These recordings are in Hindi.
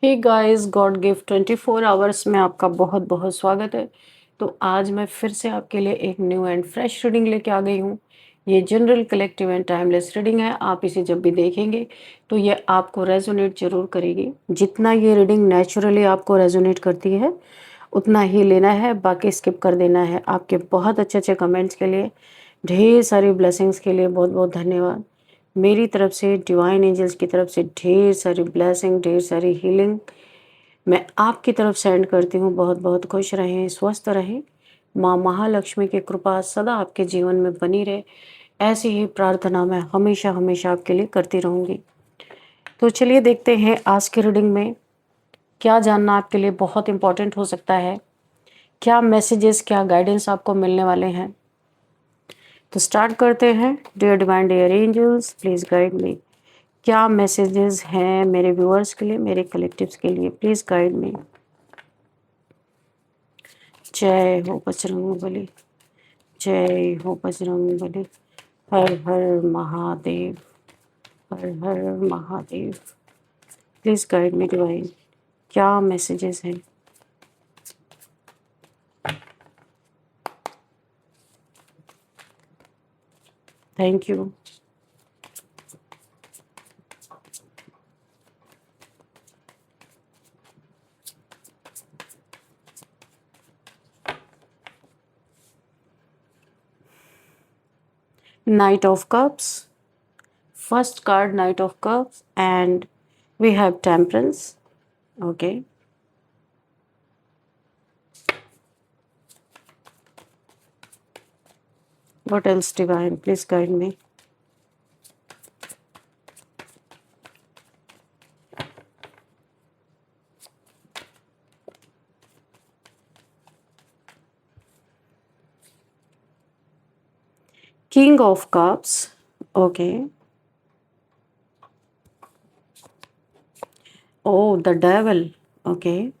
हे गाइस, गॉड गिफ्ट 24 आवर्स में आपका बहुत बहुत स्वागत है। तो आज मैं फिर से आपके लिए एक न्यू एंड फ्रेश रीडिंग लेके आ गई हूँ। ये general collective and timeless reading है। आप इसे जब भी देखेंगे तो ये आपको रेजोनेट जरूर करेगी। जितना ये रीडिंग नेचुरली आपको रेजोनेट करती है उतना ही लेना है, बाकी स्किप कर देना है। आपके बहुत अच्छे अच्छे कमेंट्स के लिए, ढेर सारी ब्लेसिंग्स के लिए बहुत बहुत धन्यवाद। मेरी तरफ से, डिवाइन एंजल्स की तरफ से ढेर सारी ब्लेसिंग, ढेर सारी हीलिंग मैं आपकी तरफ सेंड करती हूँ। बहुत बहुत खुश रहें, स्वस्थ रहें। माँ महालक्ष्मी की कृपा सदा आपके जीवन में बनी रहे, ऐसी ही प्रार्थना मैं हमेशा हमेशा आपके लिए करती रहूँगी। तो चलिए देखते हैं आज की रीडिंग में क्या जानना आपके लिए बहुत इम्पोर्टेंट हो सकता है, क्या मैसेजेस, क्या गाइडेंस आपको मिलने वाले हैं। तो स्टार्ट करते हैं। Dear divine, dear angels, please guide me. क्या मैसेजेस हैं मेरे व्यूअर्स के लिए, मेरे कलेक्टिव्स के लिए, प्लीज़ गाइड मी। जय हो बजरंगबली, जय हो बजरंगबली। हर हर महादेव, हर हर Mahadev. Please guide me divine, क्या मैसेजेस हैं। Thank you. Knight of Cups, first card Knight of Cups, and we have Temperance. Okay. What else, divine? Please guide me. King of Cups. Okay. Oh, the Devil. Okay.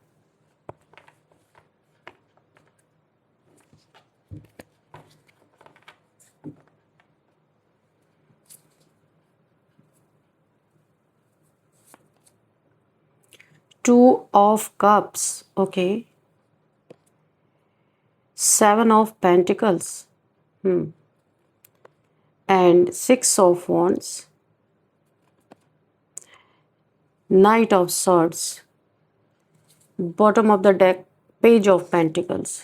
Two of Cups. Okay. Seven of Pentacles. And Six of Wands. Knight of Swords. Bottom of the deck, Page of Pentacles.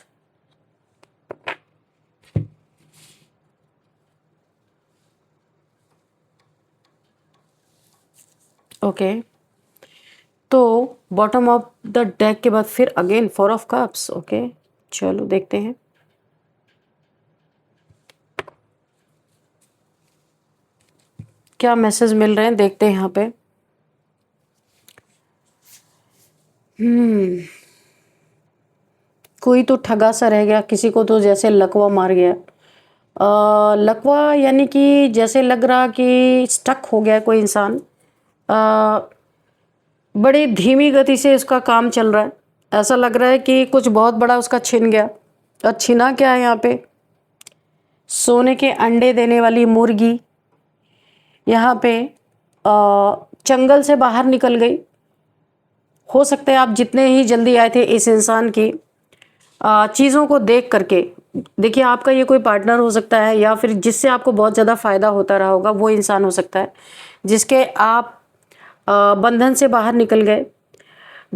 Okay तो बॉटम ऑफ द डेक के बाद फिर again four of cups. Okay चलो देखते हैं। क्या मैसेज मिल रहे हैं, देखते हैं यहाँ पे। कोई तो ठगा सा रह गया, किसी को तो जैसे लकवा मार गया। लकवा यानी कि जैसे लग रहा कि स्टक हो गया कोई इंसान। बड़ी धीमी गति से इसका काम चल रहा है। ऐसा लग रहा है कि कुछ बहुत बड़ा उसका छिन गया। और छिना क्या है यहाँ पे? सोने के अंडे देने वाली मुर्गी यहाँ पे जंगल से बाहर निकल गई। हो सकता है आप जितने ही जल्दी आए थे इस इंसान की चीज़ों को देख करके। देखिए, आपका ये कोई पार्टनर हो सकता है या फिर जिससे आपको बहुत ज़्यादा फ़ायदा होता रहा होगा, वो इंसान हो सकता है जिसके आप बंधन से बाहर निकल गए।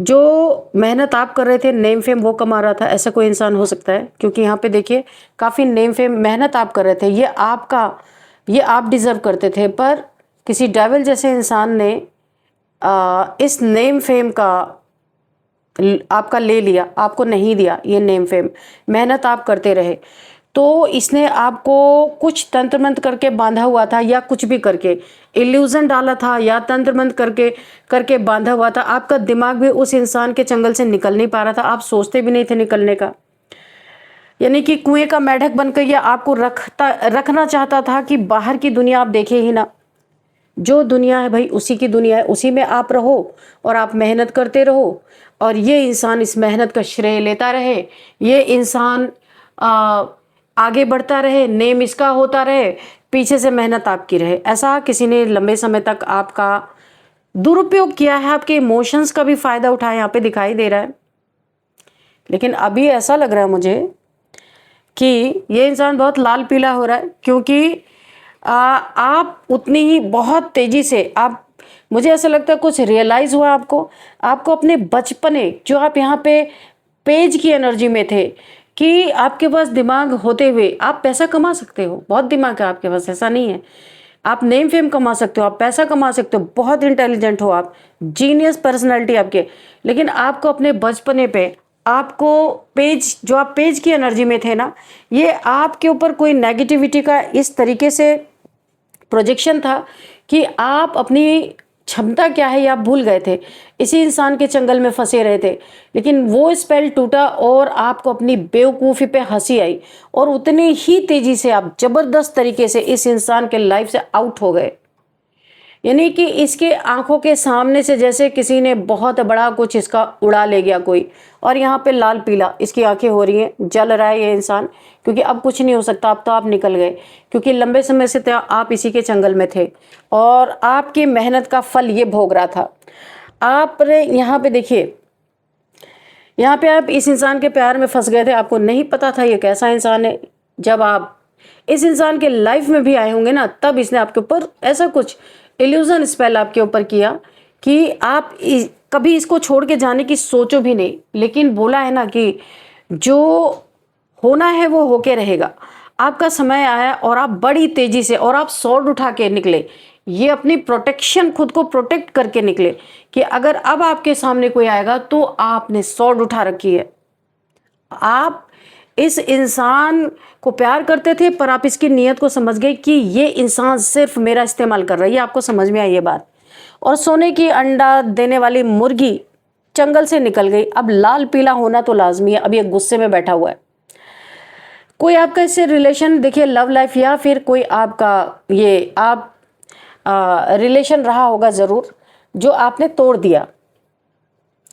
जो मेहनत आप कर रहे थे, नेम फेम वो कमा रहा था, ऐसा कोई इंसान हो सकता है। क्योंकि यहाँ पे देखिए काफ़ी नेम फेम मेहनत आप कर रहे थे, ये आप डिज़र्व करते थे, पर किसी डेविल जैसे इंसान ने इस नेम फेम का आपका ले लिया, आपको नहीं दिया ये नेम फेम। मेहनत आप करते रहे तो इसने आपको कुछ तंत्र मंत्र करके बांधा हुआ था, या कुछ भी करके इल्यूजन डाला था, या तंत्र मंत्र करके करके बांधा हुआ था। आपका दिमाग भी उस इंसान के चंगल से निकल नहीं पा रहा था, आप सोचते भी नहीं थे निकलने का। यानी कि कुएं का मेढक बनकर ये आपको रखना चाहता था कि बाहर की दुनिया आप देखे ही ना। जो दुनिया है भाई उसी की दुनिया है, उसी में आप रहो और आप मेहनत करते रहो, और ये इंसान इस मेहनत का श्रेय लेता रहे। ये इंसान आगे बढ़ता रहे, नेम इसका होता रहे, पीछे से मेहनत आपकी रहे। ऐसा किसी ने लंबे समय तक आपका दुरुपयोग किया है, आपके इमोशंस का भी फायदा उठाया यहाँ पे दिखाई दे रहा है। लेकिन अभी ऐसा लग रहा है मुझे कि ये इंसान बहुत लाल पीला हो रहा है, क्योंकि आप उतनी ही बहुत तेजी से आप, मुझे ऐसा लगता है कुछ रियलाइज हुआ आपको, आपको अपने बचपने जो आप यहाँ पे पेज की एनर्जी में थे कि आपके पास दिमाग होते हुए आप पैसा कमा सकते हो, बहुत दिमाग है आपके पास, ऐसा नहीं है। आप नेम फेम कमा सकते हो, आप पैसा कमा सकते हो, बहुत इंटेलिजेंट हो आप, जीनियस पर्सनैलिटी आपके। लेकिन आपको अपने बचपने पे आपको पेज, जो आप पेज की एनर्जी में थे ना, ये आपके ऊपर कोई नेगेटिविटी का इस तरीके से प्रोजेक्शन था कि आप अपनी क्षमता क्या है ये आप भूल गए थे, इसी इंसान के चंगल में फंसे रहे थे। लेकिन वो स्पेल टूटा और आपको अपनी बेवकूफ़ी पे हंसी आई, और उतनी ही तेजी से आप जबरदस्त तरीके से इस इंसान के लाइफ से आउट हो गए। यानी कि इसके आंखों के सामने से जैसे किसी ने बहुत बड़ा कुछ इसका उड़ा ले गया कोई, और यहाँ पे लाल पीला इसकी आंखें हो रही हैं, जल रहा है ये इंसान, क्योंकि अब कुछ नहीं हो सकता, अब तो आप निकल गए, क्योंकि लंबे समय से तो आप इसी के चंगल में थे और आपकी मेहनत का फल ये भोग रहा था। आपने यहाँ पे देखिए, यहाँ पे आप इस इंसान के प्यार में फंस गए थे, आपको नहीं पता था ये कैसा इंसान है। जब आप इस इंसान के लाइफ में भी आए होंगे ना, तब इसने आपके ऊपर ऐसा कुछ इल्यूजन स्पेल आपके ऊपर किया कि आप कभी इसको छोड़ के जाने की सोचो भी नहीं। लेकिन बोला है ना कि जो होना है वो होके रहेगा। आपका समय आया और आप बड़ी तेजी से, और आप स्वॉर्ड उठा के निकले, ये अपनी प्रोटेक्शन, खुद को प्रोटेक्ट करके निकले कि अगर अब आपके सामने कोई आएगा तो आपने स्वॉर्ड उठा रखी है। आप इस इंसान को प्यार करते थे, पर आप इसकी नीयत को समझ गए कि ये इंसान सिर्फ मेरा इस्तेमाल कर रहा है, ये आपको समझ में आई ये बात। और सोने की अंडा देने वाली मुर्गी चंगल से निकल गई। अब लाल पीला होना तो लाजमी है, अब ये गुस्से में बैठा हुआ है। कोई आपका इससे रिलेशन, देखिए लव लाइफ या फिर कोई आपका ये आप रिलेशन रहा होगा ज़रूर, जो आपने तोड़ दिया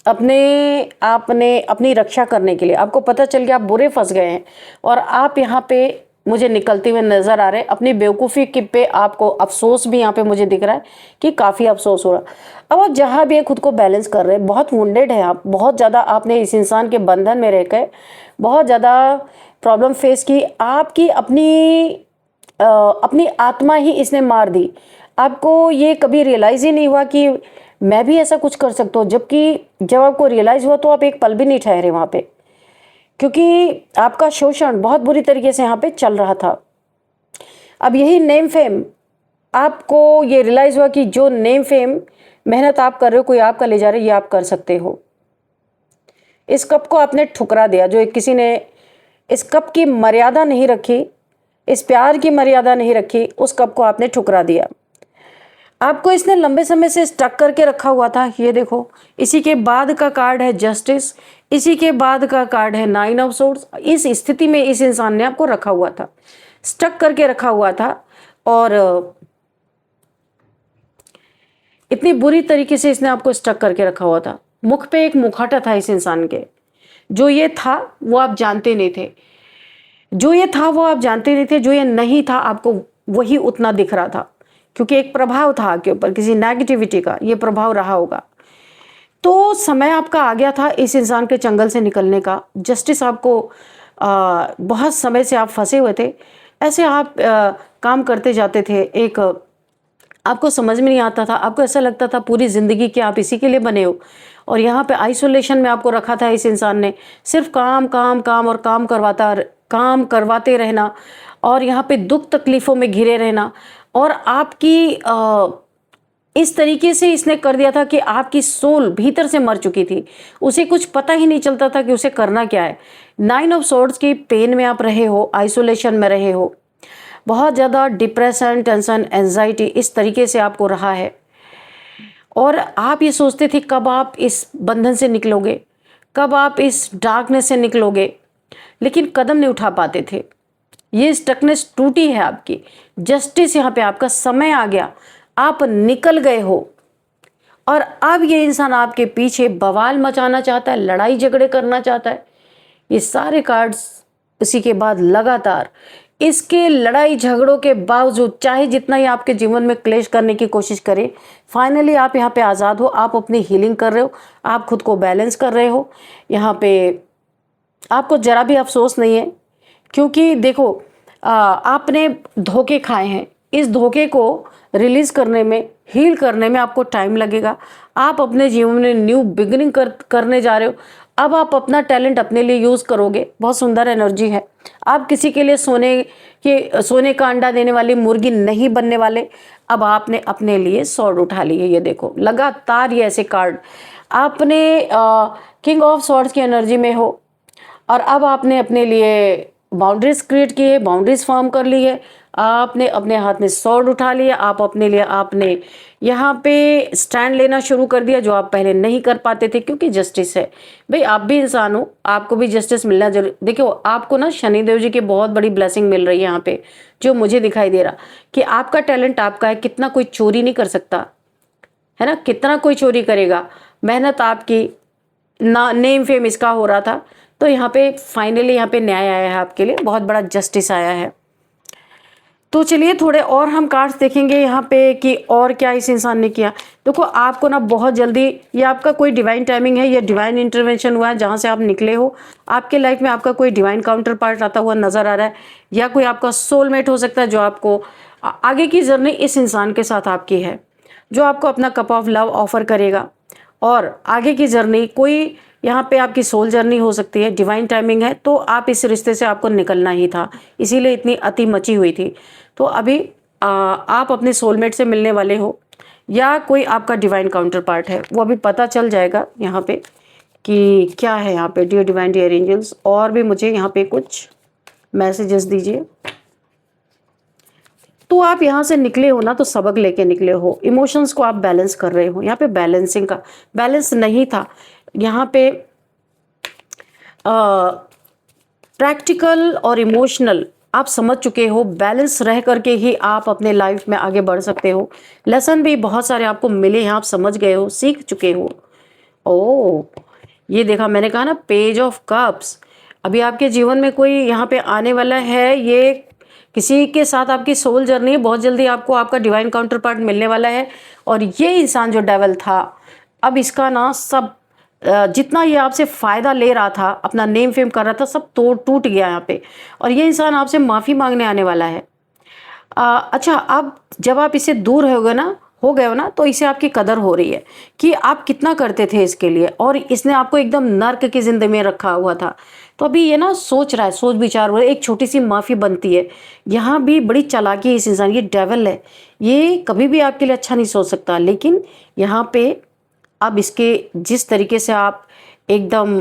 आपने अपनी रक्षा करने के लिए। आपको पता चल गया आप बुरे फंस गए हैं और आप यहाँ पे मुझे निकलते हुए नज़र आ रहे हैं। अपनी बेवकूफ़ी की पे आपको अफसोस भी यहाँ पे मुझे दिख रहा है कि काफ़ी अफसोस हो रहा। अब आप जहाँ भी खुद को बैलेंस कर रहे हैं, बहुत वुंडेड है आप, बहुत ज़्यादा आपने इस इंसान के बंधन में रह कर बहुत ज़्यादा प्रॉब्लम फेस की। आपकी अपनी आत्मा ही इसने मार दी। आपको ये कभी रियलाइज़ ही नहीं हुआ कि मैं भी ऐसा कुछ कर सकता हूँ, जबकि जब आपको रियलाइज़ हुआ तो आप एक पल भी नहीं ठहरे वहाँ पे, क्योंकि आपका शोषण बहुत बुरी तरीके से यहाँ पे चल रहा था। अब यही नेम फेम, आपको ये रियलाइज़ हुआ कि जो नेम फेम मेहनत आप कर रहे हो, कोई आपका ले जा रहा है, ये आप कर सकते हो। इस कप को आपने ठुकरा दिया, जो किसी ने इस कप की मर्यादा नहीं रखी, इस प्यार की मर्यादा नहीं रखी, उस कप को आपने ठुकरा दिया। आपको इसने लंबे समय से स्टक करके रखा हुआ था। ये देखो, इसी के बाद का कार्ड है जस्टिस, इसी के बाद का कार्ड है 9 ऑफ सोर्ड्स। इस स्थिति में इस इंसान ने आपको रखा हुआ था, स्टक करके रखा हुआ था, और इतनी बुरी तरीके से इसने आपको स्टक करके रखा हुआ था। मुख पे एक मुखौटा था इस इंसान के, जो ये था वो आप जानते नहीं थे, जो ये था वो आप जानते नहीं थे, जो ये नहीं था आपको वही उतना दिख रहा था, क्योंकि एक प्रभाव था आपके ऊपर, किसी नेगेटिविटी का ये प्रभाव रहा होगा। तो समय आपका आ गया था इस इंसान के चंगल से निकलने का। जस्टिस आपको बहुत समय से आप फंसे हुए थे, ऐसे आप काम करते जाते थे, एक आपको समझ में नहीं आता था, आपको ऐसा लगता था पूरी ज़िंदगी कि आप इसी के लिए बने हो, और यहाँ पे आइसोलेशन में आपको रखा था इस इंसान ने। सिर्फ काम काम काम और काम करवाते रहना, और यहाँ पे दुख तकलीफ़ों में घिरे रहना, और आपकी इस तरीके से इसने कर दिया था कि आपकी सोल भीतर से मर चुकी थी, उसे कुछ पता ही नहीं चलता था कि उसे करना क्या है। 9 ऑफ सोर्ड्स की पेन में आप रहे हो, आइसोलेशन में रहे हो, बहुत ज़्यादा डिप्रेशन, टेंशन, एंजाइटी इस तरीके से आपको रहा है, और आप ये सोचते थे कब आप इस बंधन से निकलोगे, कब आप इस डार्कनेस से निकलोगे, लेकिन कदम नहीं उठा पाते थे। ये स्टकनेस टूटी है आपकी। जस्टिस यहाँ पे आपका समय आ गया, आप निकल गए हो, और अब ये इंसान आपके पीछे बवाल मचाना चाहता है, लड़ाई झगड़े करना चाहता है। ये सारे कार्ड्स इसी के बाद लगातार इसके लड़ाई झगड़ों के बावजूद, चाहे जितना ही आपके जीवन में क्लेश करने की कोशिश करे, फाइनली आप यहाँ पे आज़ाद हो। आप अपनी हीलिंग कर रहे हो, आप खुद को बैलेंस कर रहे हो। यहाँ पे आपको ज़रा भी अफसोस नहीं है, क्योंकि देखो आपने धोखे खाए हैं। इस धोखे को रिलीज़ करने में, हील करने में आपको टाइम लगेगा। आप अपने जीवन में न्यू बिगिनिंग करने जा रहे हो। अब आप अपना टैलेंट अपने लिए यूज़ करोगे। बहुत सुंदर एनर्जी है। आप किसी के लिए सोने का अंडा देने वाली मुर्गी नहीं बनने वाले। अब आपने अपने लिए स्वॉर्ड उठा ली है। ये देखो, लगातार ये ऐसे कार्ड, आपने किंग ऑफ स्वॉर्ड्स की एनर्जी में हो और अब आपने अपने लिए बाउंड्रीज क्रिएट की है, बाउंड्रीज फॉर्म कर ली है। आपने अपने हाथ में स्वॉर्ड उठा लिया। आप अपने लिए आपने यहाँ पे स्टैंड लेना शुरू कर दिया, जो आप पहले नहीं कर पाते थे, क्योंकि जस्टिस है। भाई आप भी इंसान हो, आपको भी जस्टिस मिलना जरूर। देखो आपको ना शनिदेव जी की बहुत बड़ी ब्लेसिंग मिल रही है यहाँ पे, जो मुझे दिखाई दे रहा कि आपका टैलेंट आपका है। कितना कोई चोरी नहीं कर सकता है ना, कितना कोई चोरी करेगा। मेहनत आपकी, ना नेम फेम इसका हो रहा था, तो यहाँ पे फाइनली यहाँ पे न्याय आया है आपके लिए, बहुत बड़ा जस्टिस आया है। तो चलिए थोड़े और हम कार्ड्स देखेंगे यहाँ पे कि और क्या इस इंसान ने किया। देखो आपको ना बहुत जल्दी, ये आपका कोई डिवाइन टाइमिंग है, ये डिवाइन इंटरवेंशन हुआ है जहाँ से आप निकले हो। आपके लाइफ में आपका कोई डिवाइन काउंटर पार्ट आता हुआ नजर आ रहा है, या कोई आपका सोलमेट हो सकता है, जो आपको आगे की जर्नी इस इंसान के साथ आपकी है, जो आपको अपना कप ऑफ लव ऑफर करेगा। और आगे की जर्नी कोई यहाँ पे आपकी सोल जर्नी हो सकती है। डिवाइन टाइमिंग है, तो आप इस रिश्ते से आपको निकलना ही था, इसीलिए इतनी अति मची हुई थी। तो अभी आप अपने सोलमेट से मिलने वाले हो, या कोई आपका डिवाइन काउंटर पार्ट है, वो अभी पता चल जाएगा यहाँ पे कि क्या है यहाँ पे। डियर डिवाइन, डियर एंजल्स, और भी मुझे यहाँ पे कुछ मैसेजेस दीजिए। तो आप यहाँ से निकले हो ना, तो सबक लेके निकले हो। इमोशंस को आप बैलेंस कर रहे हो। यहाँ पे बैलेंसिंग का बैलेंस नहीं था। यहाँ पे प्रैक्टिकल और इमोशनल आप समझ चुके हो। बैलेंस रह करके ही आप अपने लाइफ में आगे बढ़ सकते हो। लेसन भी बहुत सारे आपको मिले हैं, आप समझ गए हो, सीख चुके हो। ओ, ये देखा मैंने कहा ना, पेज ऑफ कप्स। अभी आपके जीवन में कोई यहाँ पे आने वाला है। ये किसी के साथ आपकी सोल जर्नी है। बहुत जल्दी आपको आपका डिवाइन काउंटर पार्ट मिलने वाला है। और ये इंसान जो डेविल था, अब इसका ना सब जितना ये आपसे फ़ायदा ले रहा था, अपना नेम फेम कर रहा था, सब तोड़ टूट गया यहाँ पे। और ये इंसान आपसे माफ़ी मांगने आने वाला है। अच्छा, अब जब आप इससे दूर हो गए हो ना, तो इसे आपकी कदर हो रही है कि आप कितना करते थे इसके लिए, और इसने आपको एकदम नर्क की जिंदगी में रखा हुआ था। तो अभी ये ना सोच रहा है, सोच विचार हो रहा है, एक छोटी सी माफ़ी बनती है। यहाँ भी बड़ी चालाकी है इस इंसान, ये डेविल है, ये कभी भी आपके लिए अच्छा नहीं सोच सकता। लेकिन यहाँ पे अब इसके जिस तरीके से आप एकदम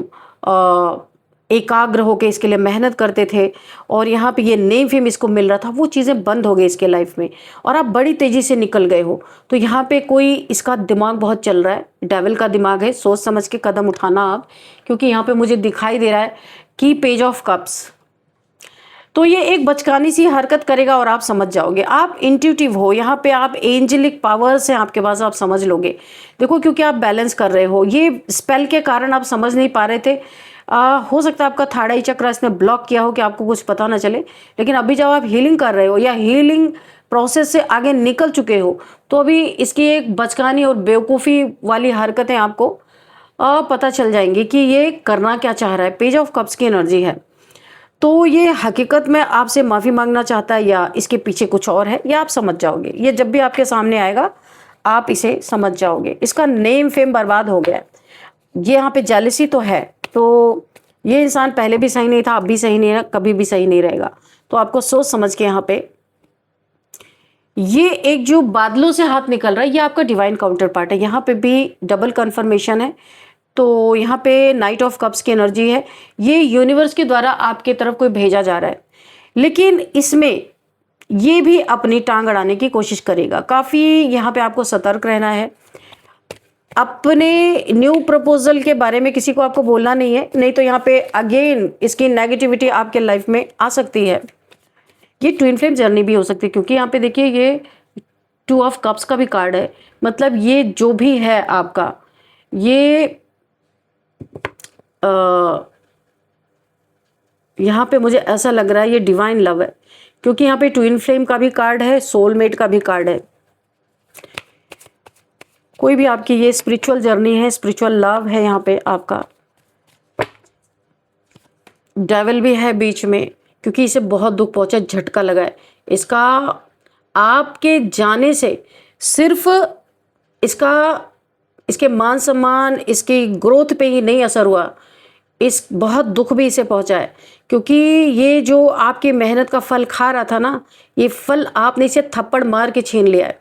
एकाग्र होकर इसके लिए मेहनत करते थे, और यहाँ पे ये नेम फेम इसको मिल रहा था, वो चीज़ें बंद हो गई इसके लाइफ में, और आप बड़ी तेज़ी से निकल गए हो। तो यहाँ पे कोई इसका दिमाग बहुत चल रहा है, डेविल का दिमाग है। सोच समझ के कदम उठाना आप, क्योंकि यहाँ पे मुझे दिखाई दे रहा है कि पेज ऑफ कप्स। तो ये एक बचकानी सी हरकत करेगा और आप समझ जाओगे। आप इंट्यूटिव हो, यहाँ पे आप एंजेलिक पावर्स हैं आपके पास, आप समझ लोगे। देखो क्योंकि आप बैलेंस कर रहे हो, ये स्पेल के कारण आप समझ नहीं पा रहे थे। हो सकता है आपका थर्ड आई चक्र इसने ब्लॉक किया हो कि आपको कुछ पता ना चले। लेकिन अभी जब आप हीलिंग कर रहे हो या हीलिंग प्रोसेस से आगे निकल चुके हो, तो अभी इसकी एक बचकानी और बेवकूफ़ी वाली हरकतें आपको पता चल जाएंगी कि ये करना क्या चाह रहा है। पेज ऑफ कप्स की एनर्जी है, तो ये हकीकत में आपसे माफ़ी मांगना चाहता है, या इसके पीछे कुछ और है, या आप समझ जाओगे। ये जब भी आपके सामने आएगा आप इसे समझ जाओगे। इसका नेम फेम बर्बाद हो गया। ये यहाँ पे जेलसी तो है, तो ये इंसान पहले भी सही नहीं था, अब भी सही नहीं है, कभी भी सही नहीं रहेगा। तो आपको सोच समझ के यहाँ पे ये एक जो बादलों से हाथ निकल रहा है, ये आपका डिवाइन काउंटर पार्ट है। यहाँ पे भी डबल कन्फर्मेशन है। तो यहाँ पे नाइट ऑफ कप्स की एनर्जी है। ये यूनिवर्स के द्वारा आपके तरफ कोई भेजा जा रहा है, लेकिन इसमें ये भी अपनी टांग अड़ाने की कोशिश करेगा। काफ़ी यहाँ पे आपको सतर्क रहना है। अपने न्यू प्रपोजल के बारे में किसी को आपको बोलना नहीं है, नहीं तो यहाँ पे अगेन इसकी नेगेटिविटी आपके लाइफ में आ सकती है। ये ट्विन फ्लेम जर्नी भी हो सकती है, क्योंकि यहाँ पे देखिए ये 2 ऑफ कप्स का भी कार्ड है। मतलब ये जो भी है आपका, ये यहाँ पे मुझे ऐसा लग रहा है ये डिवाइन लव है, क्योंकि यहाँ पे ट्विन फ्लेम का भी कार्ड है, सोलमेट का भी कार्ड है। कोई भी आपकी ये स्पिरिचुअल जर्नी है, स्पिरिचुअल लव है, यहाँ पे आपका डेविल भी है बीच में, क्योंकि इसे बहुत दुख पहुंचा, झटका लगा है इसका। आपके जाने से सिर्फ इसका, इसके मान सम्मान, इसकी ग्रोथ पे ही नहीं असर हुआ, इस बहुत दुख भी इसे पहुंचा है, क्योंकि ये जो आपकी मेहनत का फल खा रहा था ना, ये फल आपने इसे थप्पड़ मार के छीन लिया है।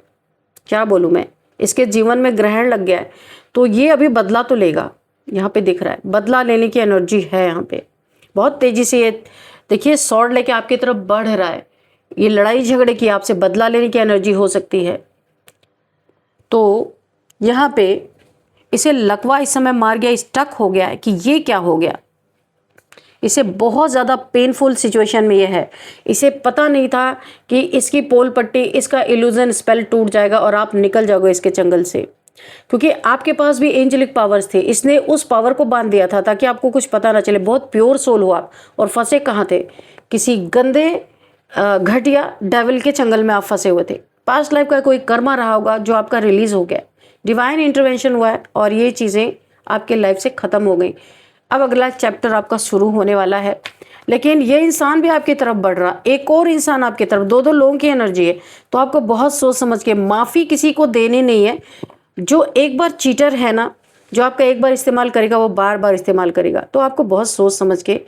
क्या बोलूँ मैं, इसके जीवन में ग्रहण लग गया है, तो ये अभी बदला तो लेगा। यहाँ पे दिख रहा है बदला लेने की एनर्जी है यहाँ पे, बहुत तेजी से ये देखिए स्वॉर्ड लेके आपकी तरफ बढ़ रहा है। ये लड़ाई झगड़े की, आपसे बदला लेने की एनर्जी हो सकती है। तो यहाँ पे इसे लकवा इस समय मार गया, स्टक हो गया है कि ये क्या हो गया। इसे बहुत ज़्यादा पेनफुल सिचुएशन में ये है। इसे पता नहीं था कि इसकी पोल पट्टी, इसका इल्यूजन स्पेल टूट जाएगा और आप निकल जाओगे इसके चंगल से, क्योंकि आपके पास भी एंजेलिक पावर्स थे। इसने उस पावर को बांध दिया था ताकि आपको कुछ पता ना चले। बहुत प्योर सोल हो आप, और फंसे कहाँ थे, किसी गंदे घटिया डेविल के चंगल में आप फंसे हुए थे। पास्ट लाइफ का कोई कर्मा रहा होगा जो आपका रिलीज हो गया, डिवाइन इंटरवेंशन हुआ है और ये चीज़ें आपके लाइफ से ख़त्म हो गई। अब अगला चैप्टर आपका शुरू होने वाला है, लेकिन ये इंसान भी आपकी तरफ बढ़ रहा, एक और इंसान आपकी तरफ, दो लोगों की एनर्जी है। तो आपको बहुत सोच समझ के, माफ़ी किसी को देनी नहीं है। जो एक बार चीटर है ना, जो आपका एक बार इस्तेमाल करेगा वो बार बार इस्तेमाल करेगा। तो आपको बहुत सोच समझ के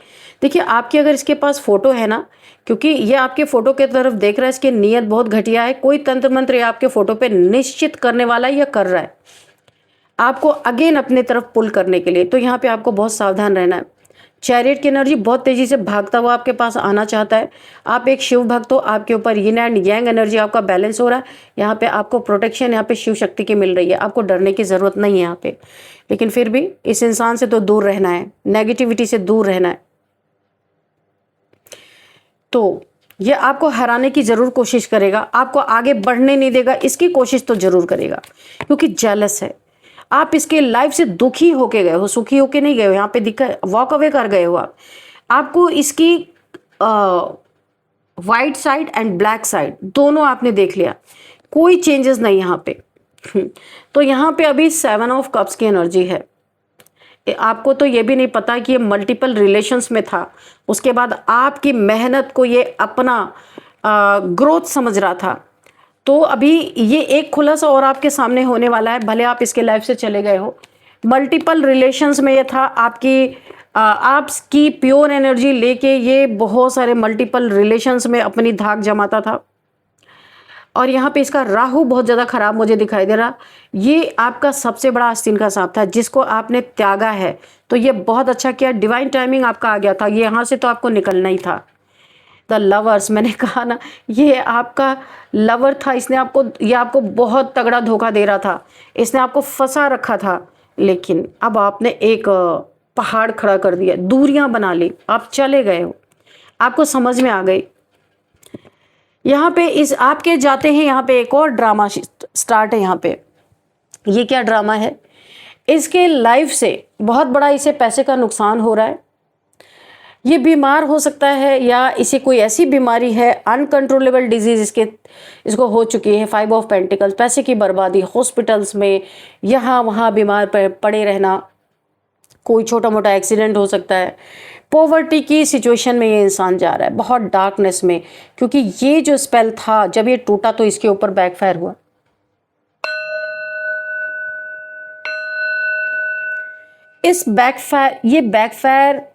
देखिए। आपकी अगर इसके पास फ़ोटो है ना, क्योंकि ये आपके फ़ोटो के तरफ देख रहा है, इसकी नीयत बहुत घटिया है। कोई तंत्र मंत्र ये आपके फ़ोटो पे निश्चित करने वाला है या कर रहा है आपको अगेन अपने तरफ पुल करने के लिए। तो यहाँ पे आपको बहुत सावधान रहना है। चैरियट की एनर्जी बहुत तेजी से भागता हुआ आपके पास आना चाहता है। आप एक शिव भक्त हो, आपके ऊपर यिन एंड यांग एनर्जी आपका बैलेंस हो रहा है। यहाँ पे आपको प्रोटेक्शन यहाँ पे शिव शक्ति की मिल रही है, आपको डरने की ज़रूरत नहीं है यहाँ पे। लेकिन फिर भी इस इंसान से तो दूर रहना है, नेगेटिविटी से दूर रहना है। तो ये आपको हराने की ज़रूर कोशिश करेगा, आपको आगे बढ़ने नहीं देगा, इसकी कोशिश तो ज़रूर करेगा, क्योंकि जेलस है। आप इसके लाइफ से दुखी होके गए हो, सुखी होके नहीं गए हो। यहाँ पे दिखा, वॉक अवे कर गए हो आप। आपको इसकी white side and black side दोनों आपने देख लिया, कोई चेंजेस नहीं यहाँ पे। तो यहाँ पे अभी 7 ऑफ कप्स की एनर्जी है। आपको तो ये भी नहीं पता कि ये मल्टीपल रिलेशंस में था, उसके बाद आपकी मेहनत को ये अपना ग्रोथ समझ रहा था। तो अभी ये एक खुलासा और आपके सामने होने वाला है, भले आप इसके लाइफ से चले गए हो। मल्टीपल रिलेशंस में ये था, आपकी प्योर एनर्जी लेके ये बहुत सारे मल्टीपल रिलेशंस में अपनी धाक जमाता था। और यहाँ पे इसका राहु बहुत ज़्यादा खराब मुझे दिखाई दे रहा। ये आपका सबसे बड़ा आस्तीन का सांप था जिसको आपने त्यागा है, तो ये बहुत अच्छा किया। डिवाइन टाइमिंग आपका आ गया था, ये यहाँ से तो आपको निकलना ही था। द लवर्स, मैंने कहा ना, ये आपका लवर था। ये आपको बहुत तगड़ा धोखा दे रहा था, इसने आपको फंसा रखा था। लेकिन अब आपने एक पहाड़ खड़ा कर दिया, दूरियां बना ली, आप चले गए हो, आपको समझ में आ गई। यहाँ पे इस आपके जाते हैं, यहाँ पे एक और ड्रामा स्टार्ट है। यहाँ पे ये क्या ड्रामा है, इसके लाइफ से बहुत बड़ा इसे पैसे का नुकसान हो रहा है। ये बीमार हो सकता है या इसे कोई ऐसी बीमारी है, अनकंट्रोलेबल डिजीज इसको हो चुकी है। 5 ऑफ पेंटिकल्स, पैसे की बर्बादी, हॉस्पिटल्स में यहाँ वहाँ बीमार पड़े रहना, कोई छोटा मोटा एक्सीडेंट हो सकता है। पॉवर्टी की सिचुएशन में ये इंसान जा रहा है, बहुत डार्कनेस में, क्योंकि ये जो स्पेल था जब ये टूटा तो इसके ऊपर बैकफायर हुआ। इस बैकफायर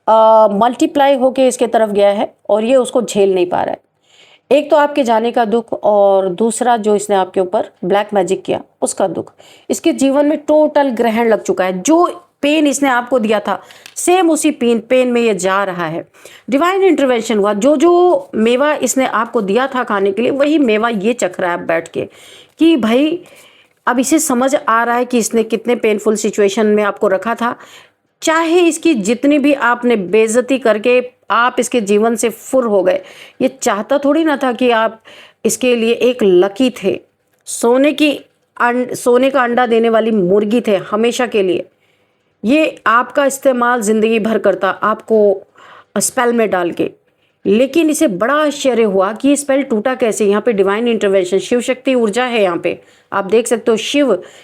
मल्टीप्लाई होके इसके तरफ गया है और ये उसको झेल नहीं पा रहा है। एक तो आपके जाने का दुख, और दूसरा जो इसने आपके ऊपर ब्लैक मैजिक किया उसका दुख। इसके जीवन में टोटल ग्रहण लग चुका है। जो पेन इसने आपको दिया था, सेम उसी पेन में ये जा रहा है। डिवाइन इंटरवेंशन हुआ, जो मेवा इसने आपको दिया था खाने के लिए, वही मेवा ये चख रहा है अब बैठ के, कि भाई अब इसे समझ आ रहा है कि इसने कितने पेनफुल सिचुएशन में आपको रखा था। चाहे इसकी जितनी भी आपने बेइज्जती करके आप इसके जीवन से फुर हो गए, ये चाहता थोड़ी ना था कि आप इसके लिए एक लकी थे, सोने का अंडा देने वाली मुर्गी थे हमेशा के लिए। ये आपका इस्तेमाल ज़िंदगी भर करता, आपको स्पेल में डाल के। लेकिन इसे बड़ा आश्चर्य हुआ कि ये स्पेल टूटा कैसे। यहाँ पे डिवाइन इंटरवेंशन, शिव शक्ति ऊर्जा है यहाँ पे, आप देख सकते हो।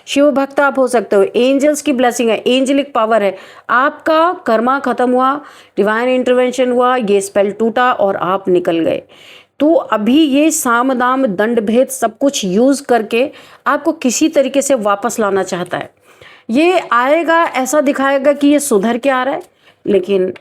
शिव भक्त आप हो सकते हो, एंजल्स की ब्लेसिंग है, एंजलिक पावर है, आपका कर्मा खत्म हुआ, डिवाइन इंटरवेंशन हुआ, ये स्पेल टूटा और आप निकल गए। तो अभी ये साम दाम दंड भेद सब कुछ यूज करके आपको किसी तरीके से वापस लाना चाहता है। ये आएगा, ऐसा दिखाएगा कि ये सुधर के आ रहा है, लेकिन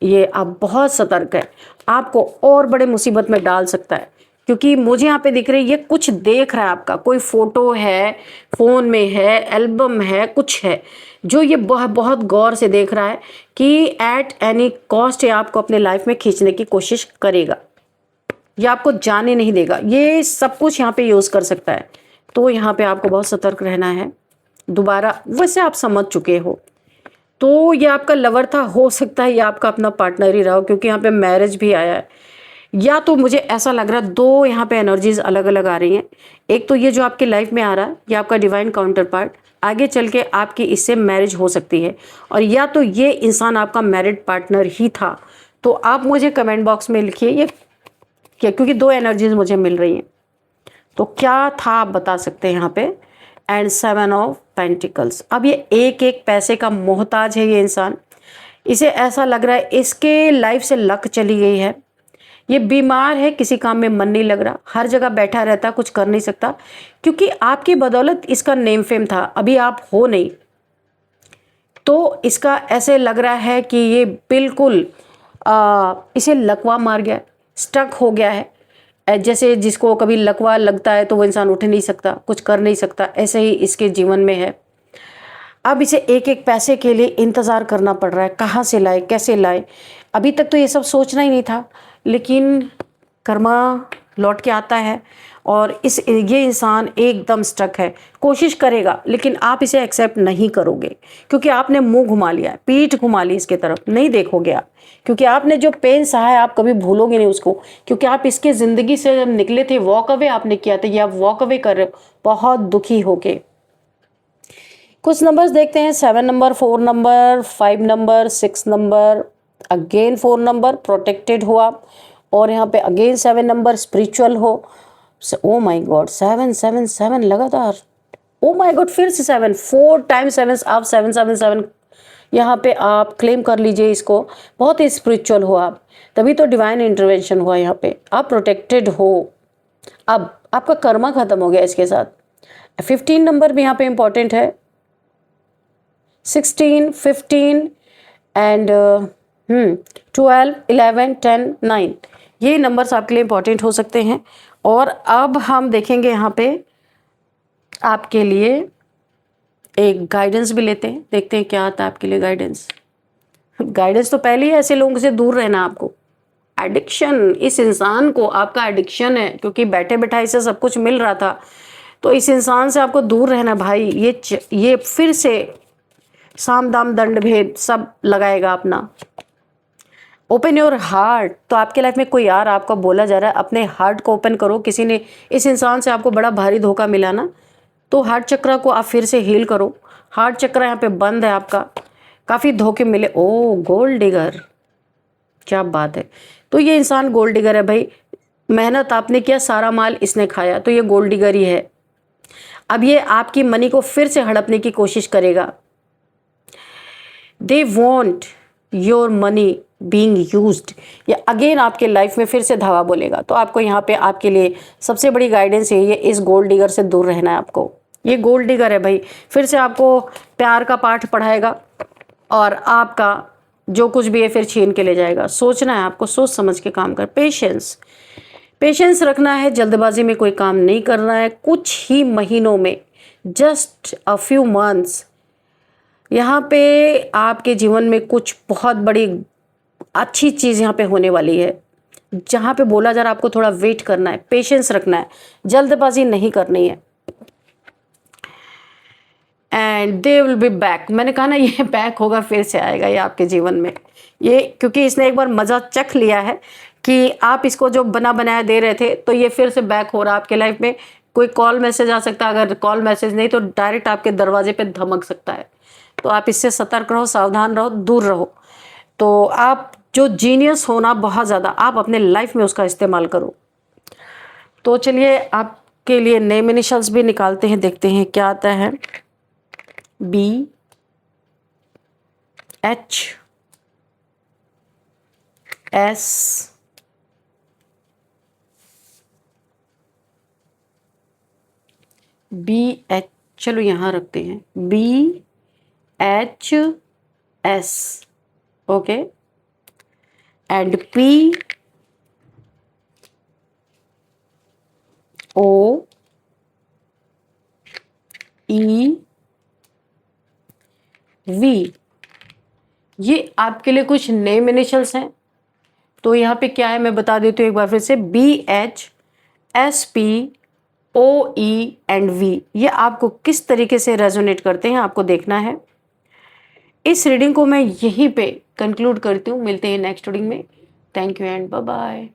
ये आप बहुत सतर्क है, आपको और बड़े मुसीबत में डाल सकता है। क्योंकि मुझे यहाँ पे दिख रही है ये कुछ देख रहा है आपका, कोई फोटो है, फोन में है, एल्बम है, कुछ है जो ये बहुत गौर से देख रहा है कि एट एनी कॉस्ट ये आपको अपने लाइफ में खींचने की कोशिश करेगा, ये आपको जाने नहीं देगा, ये सब कुछ यहाँ पे यूज कर सकता है। तो यहाँ पे आपको बहुत सतर्क रहना है। दोबारा वैसे आप समझ चुके हो, तो ये आपका लवर था, हो सकता है ये आपका अपना पार्टनर ही रहा हो, क्योंकि यहाँ पे मैरिज भी आया है। या तो मुझे ऐसा लग रहा है दो यहाँ पे एनर्जीज अलग अलग आ रही हैं। एक तो ये जो आपकी लाइफ में आ रहा है, ये आपका डिवाइन काउंटर पार्ट, आगे चल के आपकी इससे मैरिज हो सकती है, और या तो ये इंसान आपका मैरिड पार्टनर ही था। तो आप मुझे कमेंट बॉक्स में लिखिए ये क्या, क्योंकि दो एनर्जीज मुझे मिल रही हैं, तो क्या था आप बता सकते हैं यहाँ पे। एंड 7 ऑफ पेंटिकल्स, अब ये एक एक पैसे का मोहताज है ये इंसान, इसे ऐसा लग रहा है इसके लाइफ से लक चली गई है, ये बीमार है, किसी काम में मन नहीं लग रहा, हर जगह बैठा रहता, कुछ कर नहीं सकता, क्योंकि आपकी बदौलत इसका नेम फेम था, अभी आप हो नहीं, तो इसका ऐसे लग रहा है कि ये बिल्कुल इसे लकवा मार गया, स्टक हो गया है। जैसे जिसको कभी लकवा लगता है तो वो इंसान उठ नहीं सकता, कुछ कर नहीं सकता, ऐसे ही इसके जीवन में है। अब इसे एक एक पैसे के लिए इंतज़ार करना पड़ रहा है, कहाँ से लाए, कैसे लाए। अभी तक तो ये सब सोचना ही नहीं था, लेकिन कर्मा लौट के आता है और ये इंसान एकदम स्टक है, कोशिश करेगा लेकिन आप इसे एक्सेप्ट नहीं करोगे, क्योंकि आपने मुंह घुमा लिया, पीठ घुमा ली इसके तरफ, नहीं देखोगे आप, क्योंकि आपने जो पेन सहा है आप कभी भूलोगे नहीं उसको, क्योंकि आप इसके ज़िंदगी से जब निकले थे, वॉक अवे आपने किया था, ये आप वॉक अवे कर रहे हो बहुत दुखी होके। कुछ नंबर्स देखते हैं, 7 number, 4 number, 5 number, 6 number, again 4 number, protected हो आप, और यहाँ पे अगेन 7 नंबर, स्पिरिचुअल हो। ओ माय गॉड, 7 7 7 लगातार, ओ माय गॉड, फिर से 7, 4 टाइम्स 7, आप 7 7 7 यहाँ पे आप क्लेम कर लीजिए इसको, बहुत ही स्पिरिचुअल हो आप, तभी तो डिवाइन इंटरवेंशन हुआ यहाँ पे, आप प्रोटेक्टेड हो। अब आपका कर्मा खत्म हो गया इसके साथ। 15 नंबर भी यहाँ पे इंपॉर्टेंट है, 16, 15 एंड 12, 11, 10, 9, ये नंबर्स आपके लिए इंपॉर्टेंट हो सकते हैं। और अब हम देखेंगे यहाँ पे आपके लिए एक गाइडेंस भी लेते हैं, देखते हैं क्या आता है आपके लिए गाइडेंस। गाइडेंस तो पहले ही ऐसे लोगों से दूर रहना आपको। एडिक्शन, इस इंसान को आपका एडिक्शन है, क्योंकि बैठे बैठाए से सब कुछ मिल रहा था, तो इस इंसान से आपको दूर रहना भाई। ये फिर से साम दाम दंड भेद सब लगाएगा अपना। ओपन योर हार्ट, तो आपके लाइफ में कोई यार आपका बोला जा रहा है, अपने हार्ट को ओपन करो। किसी ने, इस इंसान से आपको बड़ा भारी धोखा मिला ना, तो हार्ट चक्र को आप फिर से हील करो। हार्ट चक्र यहाँ पे बंद है आपका, काफ़ी धोखे मिले। ओ गोल्ड डिगर, क्या बात है। तो ये इंसान गोल्ड डिगर है भाई, मेहनत आपने किया, सारा माल इसने खाया, तो ये गोल्ड डिगर ही है। अब ये आपकी मनी को फिर से हड़पने की कोशिश करेगा। They want your money being used, ये अगेन आपके लाइफ में फिर से धावा बोलेगा। तो आपको यहाँ पे आपके लिए सबसे बड़ी गाइडेंस यही है, इस गोल्ड डिगर से दूर रहना है आपको। ये गोल्ड डिगर है भाई, फिर से आपको प्यार का पाठ पढ़ाएगा और आपका जो कुछ भी है फिर छीन के ले जाएगा। सोचना है आपको, सोच समझ के काम कर, पेशेंस रखना है, जल्दबाजी में कोई काम नहीं करना है। कुछ ही महीनों में, जस्ट अ फ्यू मंथ्स, यहाँ पे आपके जीवन में कुछ बहुत बड़ी अच्छी चीज़ यहाँ पे होने वाली है, जहाँ पे बोला जा रहा है आपको थोड़ा वेट करना है, पेशेंस रखना है, जल्दबाजी नहीं करनी है। And they will be back, मैंने कहा ना ये बैक होगा, फिर से आएगा ये आपके जीवन में। ये क्योंकि इसने एक बार मज़ा चख लिया है कि आप इसको जो बना बनाया दे रहे थे, तो ये फिर से बैक हो रहा है आपके लाइफ में। कोई कॉल मैसेज आ सकता है, अगर कॉल मैसेज नहीं तो डायरेक्ट आपके दरवाजे पे धमक सकता है। तो आप इससे सतर्क रहो, सावधान रहो, दूर रहो। तो आप जो जीनियस होना बहुत ज़्यादा, आप अपने लाइफ में उसका इस्तेमाल करो। तो चलिए आपके लिए नेम इनिशियल्स भी निकालते हैं, देखते हैं क्या आता है। B H S B H, चलो यहाँ रखते हैं B H S, okay, and P O E V. ये आपके लिए कुछ नेम इनिशियल्स हैं। तो यहाँ पे क्या है मैं बता देती हूँ एक बार फिर से, B H S P O E and V. ये आपको किस तरीके से रेजोनेट करते हैं आपको देखना है। इस रीडिंग को मैं यहीं पे कंक्लूड करती हूँ। मिलते हैं नेक्स्ट रीडिंग में। Thank you and bye bye.